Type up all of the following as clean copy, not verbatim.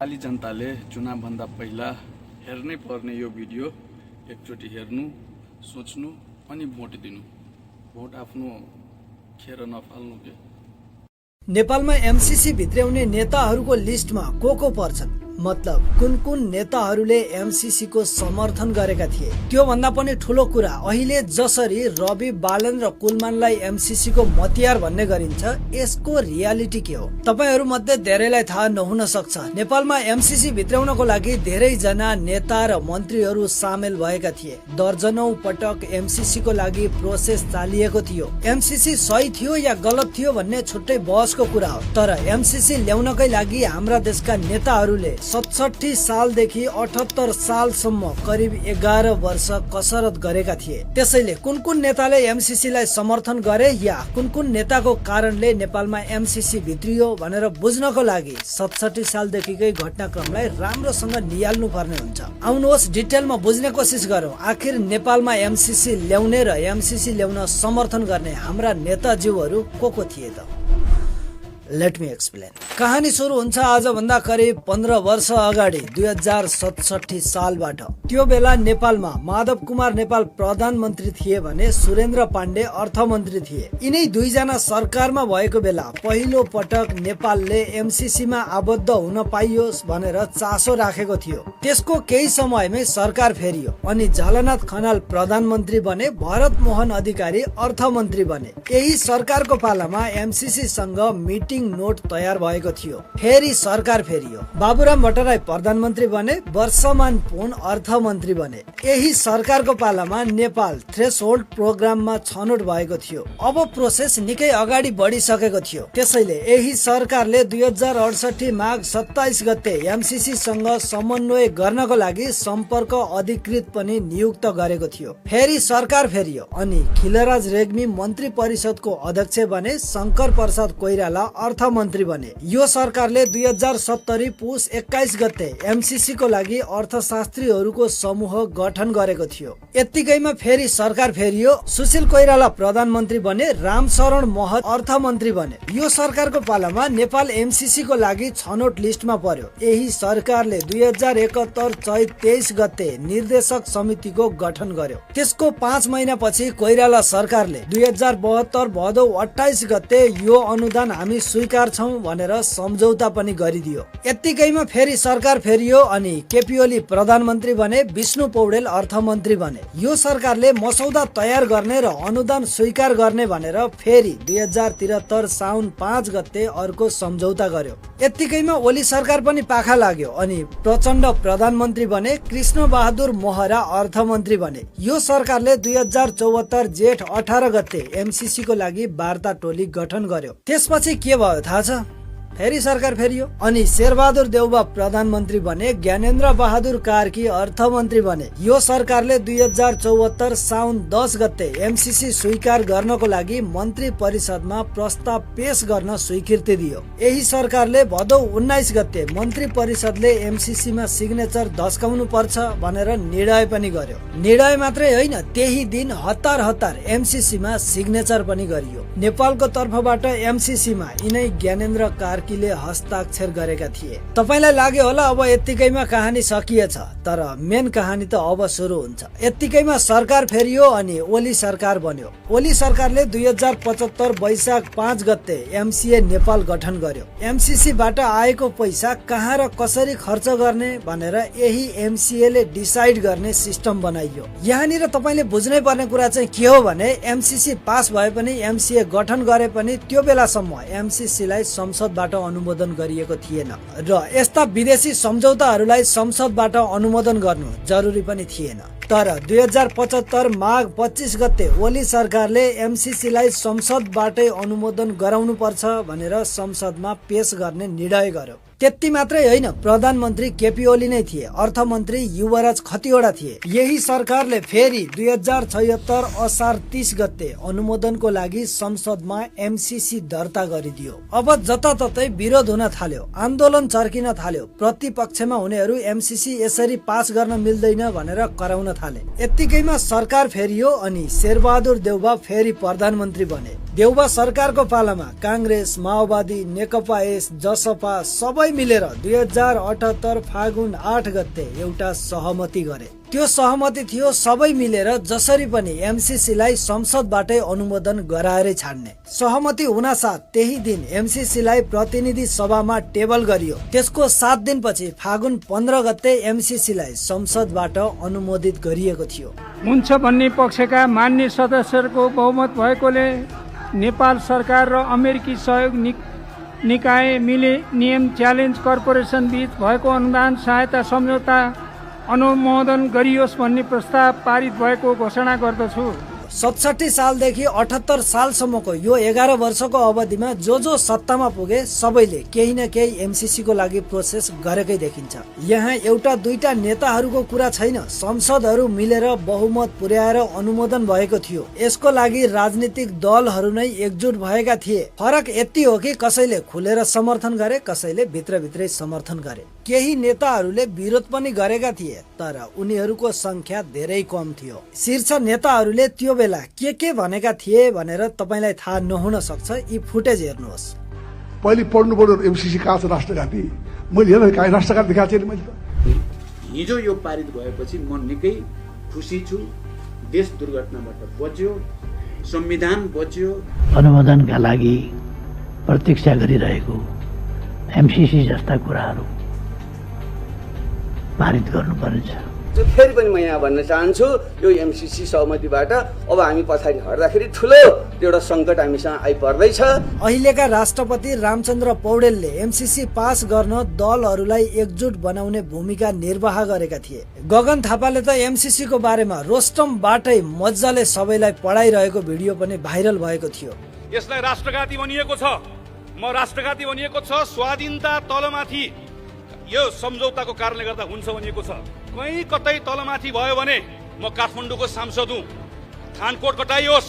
नेपाली जनताले चुनावभन्दा पहिला हेर्नै पर्ने यो भिडियो एकचोटि हेर्नु, सोच्नु अनि भोट दिनु। भोट आफ्नो खेर नफाल्नु के। नेपालमा एमसीसी भित्र्याउने नेताहरूको लिस्टमा को पर्छन्, मतलब कुन नेताहरूले एमसीसी को समर्थन गरेका थिए। त्यो भन्दा पनि ठूलो कुरा, अहिले जसरी रवि बालन र कुलमानलाई एमसीसी को मतियार भन्ने गरिन्छ, यसको रियालिटी के हो तपाईहरू मध्ये धेरैलाई थाहा नहुन सक्छ। नेपालमा एमसीसी भित्र्याउनको लागि धेरै जना नेता र मन्त्रीहरू सामेल भएका थिए। दर्जनौं पटक एमसीसी को लागि प्रोसेस चालिएको थियो। एमसीसी सही थियो या गलत थियो भन्ने छुट्टै बहसको कुरा हो, तर एमसीसी ल्याउनकै लागि हाम्रा देशका नेताहरूले 67 सालदेखि 78 सालसम्म करिब 11 वर्ष कसरत गरेका थिए। त्यसैले कुन नेताले एमसीसी लाई समर्थन गरे या कुन नेताको कारणले नेपालमा एमसीसी भित्रियो भनेर बुझ्नको लागि 67 सालदेखिकै घटनाक्रमलाई राम्रोसँग निहाल्नु पर्ने हुन्छ। आउनुहोस् डिटेलमा बुझ्ने कोसिस गरौँ। आखिर नेपालमा एमसीसी ल्याउने र एमसीसी ल्याउन समर्थन गर्ने हाम्रा नेताज्यूहरू को थिए त? Let me explain. कहानी सुरु हुन्छ आज भन्दा करिब 15 वर्ष अगाडि 2067 सालबाट। त्यो बेला नेपालमा माधव कुमार नेपाल प्रधानमन्त्री थिए भने सुरेन्द्र पाण्डे अर्थमन्त्री थिए। यिनै दुईजना सरकारमा भएको बेला पहिलो पटक नेपालले एमसीसी मा आबद्ध हुन पाइयोस् भनेर चासो राखेको थियो। त्यसको केही समयमै सरकार फेरियो अनि झलनाथ खनाल प्रधानमन्त्री बने, भरत मोहन अधिकारी अर्थमन्त्री बने। यही सरकारको पालामा एमसीसी सँग मिटिङ नोट तयार भएको थियो। फेरि सरकार फेरियो, बाबुराम भट्टराई प्रधानमन्त्री बने, वर्षमान पुन अर्थमन्त्री बने। यही सरकारको पालामा नेपाल थ्रेसहोल्ड प्रोग्राममा छनौट भएको थियो। अब प्रोसेस निकै अगाडि बढिसकेको थियो। त्यसैले यही सरकारले 2068 माघ 27 गते एमसीसी सँग समन्वय गर्नको लागि सम्पर्क अधिकृत पनि नियुक्त गरेको थियो। फेरि सरकार फेरियो अनि खिलराज रेग्मी मन्त्री परिषदको अध्यक्ष बने, शंकर प्रसाद कोइराला अर्थमन्त्री बने। यो सरकारले 2070 पुस 21 गते एमसीसी को लागि अर्थशास्त्रीहरूको समूह गठन गरेको थियो। यत्तिकैमा फेरि सरकार फेरियो, सुशील कोइराला प्रधानमन्त्री बने, रामशरण महत अर्थमन्त्री बने। यो सरकारको पालामा नेपाल एमसीसी को लागि छनौट लिस्टमा पर्यो। यही सरकारले 2071 चैत 23 गते निर्देशक समितिको गठन गर्यो। त्यसको 5 महिनापछि कोइराला सरकारले 2072 भदौ 28 गते यो अनुदान हामी स्वीकार छौं भनेर सम्झौता पनि गरिदियो। यत्तिकैमा फेरि सरकार फेरियो अनि केपी ओली प्रधानमन्त्री बने, विष्णु पौडेल अर्थमन्त्री बने। यो सरकारले मसौदा तयार गर्ने र अनुदान स्वीकार गर्ने भनेर फेरि 2073 साउन 5 गते अर्को सम्झौता गर्यो। यत्तिकैमा ओली सरकार पनि पाखा लाग्यो अनि प्रचण्ड प्रधानमन्त्री बने, कृष्ण बहादुर महरा अर्थमन्त्री बने। यो सरकारले 2074 जेठ 18 गते एमसीसी को लागि वार्ता टोली गठन गर्यो। त्यसपछि के भयो थाहा छ? फेरि सरकार फेरियो अनि शेरबहादुर देउबा प्रधानमन्त्री बने, ज्ञानेन्द्र बहादुर कार्की अर्थमन्त्री बने। यो सरकारले 2074 साउन 10 गते एमसीसी स्वीकार गर्नको लागि मन्त्री परिषदमा प्रस्ताव पेश गर्न स्वीकृति दियो। यही सरकारले भदौ 19 गते मन्त्री परिषदले एमसीसी मा सिग्नेचर धस्काउनु पर्छ भनेर निर्णय पनि गर्यो। निर्णय मात्रै होइन, त्यही दिन हतार एमसीसी मा सिग्नेचर पनि गरियो। नेपालको तर्फबाट एमसीसी मा यिनै ज्ञानेन्द्र कार्कीले हस्ताक्षर गरेका थिए। तपाईलाई लाग्यो होला अब यत्तिकैमा कहानी सकिएछ, तर मेन कहानी त अब सुरु हुन्छ। यत्तिकैमा सरकार फेरियो अनि ओली सरकार बन्यो। ओली सरकारले 2075 वैशाख 5 गते एमसीए नेपाल गठन गर्यो। एमसीसी बाट आएको पैसा कहाँ र कसरी खर्च गर्ने भनेर यही एमसीए ले डिसाइड गर्ने सिस्टम बनाइयो। यहाँनिर तपाईले बुझ्नै पर्ने कुरा चाहिँ के हो भने एमसीसी पास भए पनि, एमसीए गठन गरे पनि त्यो बेलासम्म एमसीसी लाई संसदबाट अनुमोदन गरिएको थिएन र यस्ता विदेशी सम्झौताहरूलाई संसदबाट अनुमोदन गर्नु जरुरी पनि थिएन। तर 2075 माघ 25 गते ओली सरकारले एमसीसी लाई संसदबाटै अनुमोदन गराउनु पर्छ भनेर संसदमा पेश गर्ने निर्णय गर्यो। त्यति मात्रै होइन, प्रधानमन्त्री केपी ओली नै थिए, अर्थमन्त्री युवराज खतिवडा थिए। यही सरकारले फेरि 2076 असार 30 गते अनुमोदनको लागि संसदमा एमसीसी दर्ता गरिदियो। अब जताततै विरोध हुन थाल्यो, आन्दोलन चर्किन थाल्यो। प्रतिपक्षमा हुनेहरू एमसीसी यसरी पास गर्न मिल्दैन भनेर कराउन थाले। यत्तिकैमा सरकार फेरियो अनि शेरबहादुर देउबा फेरि प्रधानमन्त्री बने। देउबा सरकारको पालामा काङ्ग्रेस, माओवादी, नेकपा एस, जसपा सबै मिलेर 2078 फागुन 8 गते एउटा सहमति गरे। त्यो सहमति थियो सबै मिलेर जसरी पनि एमसीसीलाई संसदबाटै अनुमोदन गराएरै छाड्ने। सहमति हुनासाथ त्यही दिन एमसीसीलाई प्रतिनिधि सभामा टेबल गरियो। त्यसको 7 दिनपछि फागुन 15 गते एमसीसीलाई संसदबाट अनुमोदित गरिएको थियो। हुन्छ भन्ने पक्षका मान्य सदस्यहरूको बहुमत भएकोले नेपाल सरकार र अमेरिकी सहयोग निकाय मिलेनियम च्यालेन्ज कर्पोरेसन बीच भएको अनुदान सहायता सम्झौता अनुमोदन गरियोस् भन्ने प्रस्ताव पारित भएको घोषणा गर्दछु। 67 सालदेखि 78 सालसम्मको यो 11 वर्षको अवधिमा जो सत्तामा पुगे सबैले केही न केही एमसीसी को लागि प्रोसेस गरेकै देखिन्छ। यहाँ एउटा दुईटा नेताहरूको कुरा छैन, संसदहरू मिलेर बहुमत पुर्याएर अनुमोदन भएको थियो। यसको लागि राजनीतिक दलहरू नै एकजुट भएका थिए। फरक यति हो कि कसैले खुलेर समर्थन गरे, कसैले भित्रभित्रै समर्थन गरे। केही नेताहरूले विरोध पनि गरेका थिए, तर उनीहरूको संख्या धेरै कम थियो। शीर्ष नेताहरूले त्यो बेला के भनेका थिए भनेर तपाईलाई थाहा नहुन सक्छ। यी फुटेज हेर्नुहोस्। पहिले पढ्नु पर्यो एमसीसी कहाँ छ राष्ट्रघाती। मैले हेर्न काहीँ राष्ट्रघात देखाएको छैन। मैले हिजो यो पारित भएपछि म निकै खुसी छु। देश दुर्घटनाबाट बच्यो, संविधान बच्यो। अनुमोदनका लागि प्रतीक्षा गरिरहेको एमसीसी जस्ता कुराहरू पारित गर्नुपर्नेछ। फेरि पनि म यहाँ भन्न चाहन्छु, यो एमसीसी सहमतिबाट अब हामी पछाडि हट्दाखेरि ठुलो एउटा सङ्कट हामीसँग आइपर्दैछ। अहिलेका राष्ट्रपति रामचन्द्र पौडेलले एमसीसी पास गर्न दलहरूलाई एकजुट बनाउने भूमिका निर्वाह गरेका थिए। गगन थापाले त एमसीसी को बारेमा रोस्टमबाटै मजाले सबैलाई पढाइरहेको भिडियो पनि भाइरल भएको थियो। यसलाई राष्ट्रघाती भनिएको छ। म राष्ट्रघाती भनिएको छ। स्वाधीनता तलमाथि यो सम्झौताको कारणले गर्दा हुन्छ भनिएको छ। कहीँ कतै तलमाथि भयो भने म काठमाडौँको सांसद हुँ। थानकोट कटाइयोस्,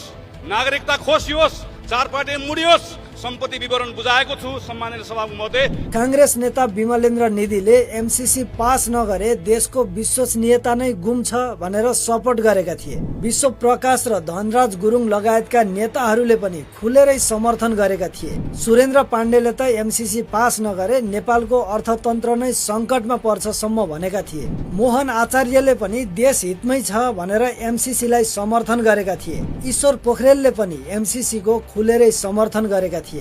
नागरिकता खोसियोस्, चारपाटे मुडियोस्, सम्पत्ति विवरण बुझाएको छु। सम्माननीय सभामुख महोदय, कांग्रेस नेता विमलेन्द्र निधिले एमसीसी पास नगरे देशको विश्वसनीयता नै गुम्छ भनेर सपोर्ट गरेका थिए। विश्व प्रकाश र धनराज गुरुङ लगायतका नेताहरूले पनि खुलेरै समर्थन गरेका थिए। सुरेन्द्र पाण्डेले त एमसीसी पास नगरे नेपालको अर्थतन्त्र नै संकटमा पर्छसम्म भनेका थिए। मोहन आचार्यले पनि देश हितमै छ भनेर एमसीसी लाई समर्थन गरेका थिए। ईश्वर पोखरेलले पनि एमसीसी को खुलेरै समर्थन गरेका थिए।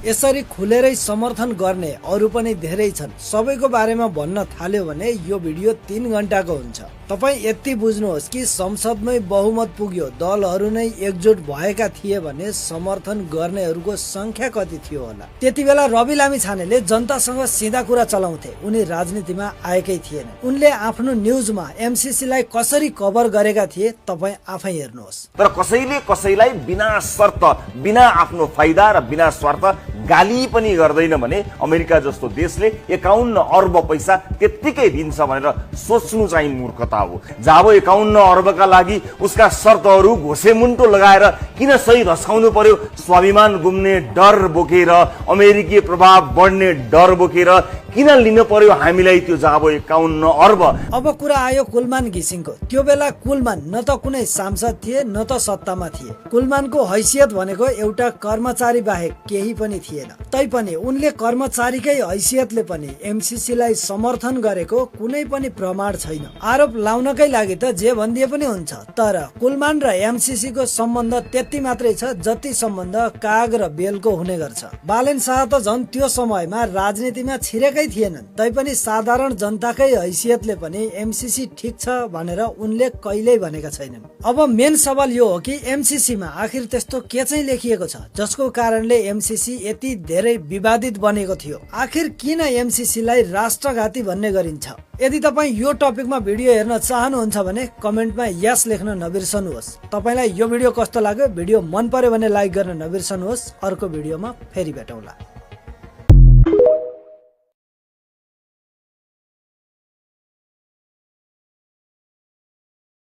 यसरी खुलेरै समर्थन गर्ने अरू पनि धेरै छन्। सबैको बारेमा भन्न थाल्यो भने यो भिडियो 3 घण्टाको हुन्छ। तपाई यति बुझ्नुहोस् कि संसदमै बहुमत पुग्यो, दलहरू नै एकजुट भएका थिए भने समर्थन गर्नेहरूको संख्या कति थियो होला। त्यति बेला रवि लामिछानेले जनतासँग सिधा कुरा चलाउँथे। उनी राजनीतिमा आएकै थिएन। उनले आफ्नो न्युजमा एमसीसी लाई कसरी कभर गरेका थिए तपाई आफै हेर्नुहोस्। तर कसैले कसैलाई बिना शर्त, बिना आफ्नो फाइदा र बिना स्वार्थ गाली पनि गर्दैन भने अमेरिका जस्तो देशले 51 अर्ब पैसा त्यत्तिकै दिन्छ भनेर सोच्नु चाहिँ मूर्खता हो। जब 51 अर्बका लागि उसका शर्तहरू घोसेमुन्टो लगाएर किन सही धस्काउनु पर्यो? स्वाभिमान गुम्ने डर बोकेर, अमेरिकी प्रभाव बढ्ने डर बोकेर किन लिनु पर्यो हामीलाई त्यो जब 51 अर्ब? अब कुरा आयो कुलमान घिसिङको। त्यो बेला कुलमान न त कुनै सांसद थिए न त सत्तामा थिए। कुलमानको हैसियत भनेको एउटा कर्मचारी बाहेक केही पनि थिएन। तैपनि उनले कर्मचारीकै हैसियतले पनि एमसीसी लाई समर्थन गरेको कुनै पनि प्रमाण छैन। आरोप लाउनकै लागि त जे भनिदिए पनि हुन्छ। तर कुलमान र एमसीसी को सम्बन्ध त्यति मात्रै छ जति सम्बन्ध काग र बेलको हुने गर्छ। बालेन शाह त झन् त्यो समयमा राजनीतिमा छिरेकै थिएनन्। तैपनि साधारण जनताकै हैसियतले पनि एमसीसी ठिक छ भनेर उनले कहिल्यै भनेका छैनन्। अब मेन सवाल यो हो कि एमसीसी मा आखिर त्यस्तो के चाहिँ लेखिएको छ जसको कारणले एमसीसी यति धेरै विवादित बनेको थियो? आखिर किन एमसीसी लाई राष्ट्रघाती भन्ने गरिन्छ? यदि तपाईँ यो टपिकमा भिडियो हेर्न चाहनुहुन्छ भने कमेन्टमा यस लेख्न नबिर्सनुहोस्। तपाईलाई यो भिडियो कस्तो लाग्यो? भिडियो मन पर्यो भने लाइक गर्न नबिर्सनुहोस्। अर्को भिडियोमा फेरि भेटौँला।